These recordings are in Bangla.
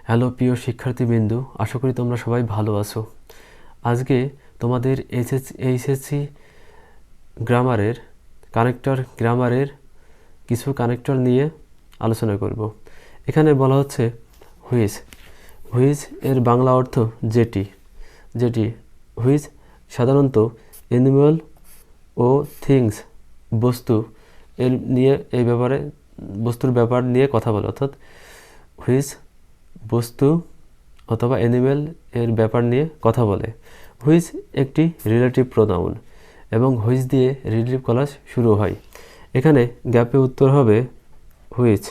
হ্যালো প্রিয় শিক্ষার্থীবৃন্দু, আশা করি তোমরা সবাই ভালো আছো। আজকে তোমাদের এইচএসসি গ্রামারের কিছু কানেক্টর নিয়ে আলোচনা করব। এখানে বলা হচ্ছে হুইচ। হুইচ এর বাংলা অর্থ যেটি। হুইচ সাধারণত অ্যানিমাল ও থিংস বস্তু এর নিয়ে বস্তুর ব্যাপার নিয়ে কথা বলে, অর্থাৎ হুইচ বস্তু অথবা অ্যানিমেল এর ব্যাপার নিয়ে কথা বলে। হুইচ একটি রিলেটিভ প্রোনাউন এবং হুইচ দিয়ে রিলেটিভ ক্লজ শুরু হয়। এখানে গ্যাপে উত্তর হবে which.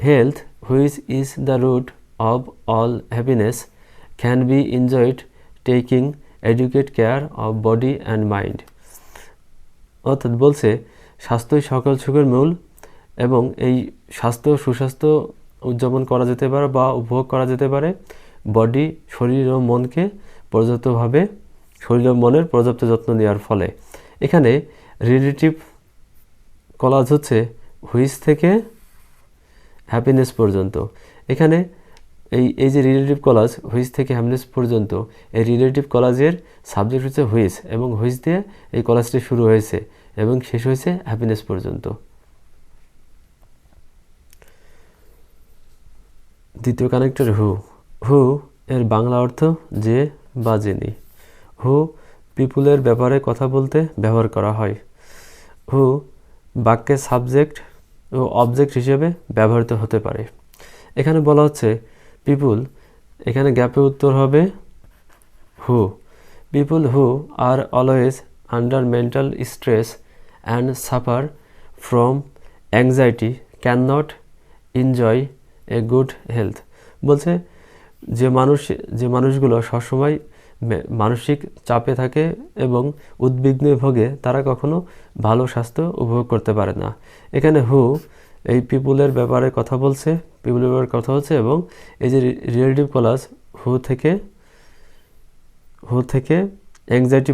Health, which is the root of all happiness, can be enjoyed taking educate care of body and mind. অর্থাৎ বলছে স্বাস্থ্যই সকল সুখের মূল এবং এই সুস্বাস্থ্য উদযাপন করা যেতে পারে বা উপভোগ করা যেতে পারে শরীর ও মনের পর্যাপ্ত যত্ন নেওয়ার ফলে। এখানে রিলেটিভ ক্লজ হচ্ছে হুইচ থেকে হ্যাপিনেস পর্যন্ত। এখানে এই যে রিলেটিভ ক্লজ হুইচ থেকে হ্যাপিনেস পর্যন্ত, এই রিলেটিভ ক্লজের সাবজেক্ট হচ্ছে হুইচ এবং হুইচ দিয়ে এই ক্লজটি শুরু হয়েছে এবং শেষ হয়েছে হ্যাপিনেস পর্যন্ত। দ্বিতীয় কানেক্টর হু। হু এর বাংলা অর্থ যে বা যিনি। হু পিপুলের ব্যাপারে কথা বলতে ব্যবহার করা হয়। হু বাক্যের সাবজেক্ট ও অবজেক্ট হিসেবে ব্যবহৃত হতে পারে। এখানে বলা হচ্ছে পিপুল, এখানে গ্যাপে উত্তর হবে who. People who are always under mental stress and suffer from anxiety can not enjoy a good health. বলছে যে মানুষগুলো সবসময় মানসিক চাপে থাকে এবং উদ্বিগ্নে ভোগে, তারা কখনো ভালো স্বাস্থ্য উপভোগ করতে পারে না। এখানে হু এই পিপুলের ব্যাপারে কথা হচ্ছে এবং এই যে রিলেটিভ ক্লজ হু থেকে অ্যাংজাইটি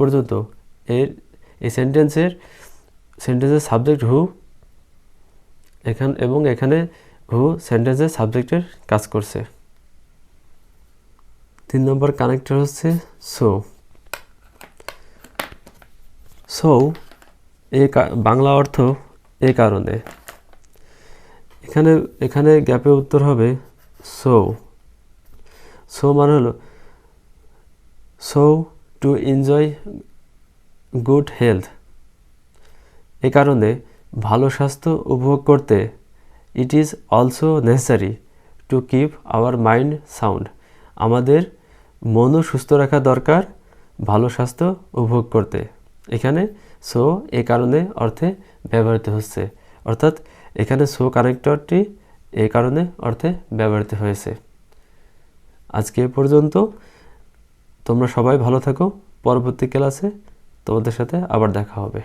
পর্যন্ত এই সেন্টেন্সের সাবজেক্ট হু এখানে হু সেন্টেন্সের সাবজেক্টের কাজ করছে। 3 নম্বর কানেক্টর হচ্ছে সো। সো বাংলা অর্থ এ কারণে। এখানে গ্যাপে উত্তর হবে সো। সো মানে হলো so to enjoy good health. এ কারণে ভালো স্বাস্থ্য উপভোগ করতে it is also necessary to keep our mind sound. আমাদের মনও সুস্থ রাখা দরকার ভালো স্বাস্থ্য উপভোগ করতে। এখানে সো এ কারণে অর্থে ব্যবহৃত হচ্ছে, অর্থাৎ এখানে সো কানেক্টরটি এ কারণে অর্থে ব্যবহৃত হয়েছে। আজকে এ পর্যন্ত। তোমরা সবাই ভালো থাকো। পরবর্তী ক্লাসে তোমাদের সাথে আবার দেখা হবে।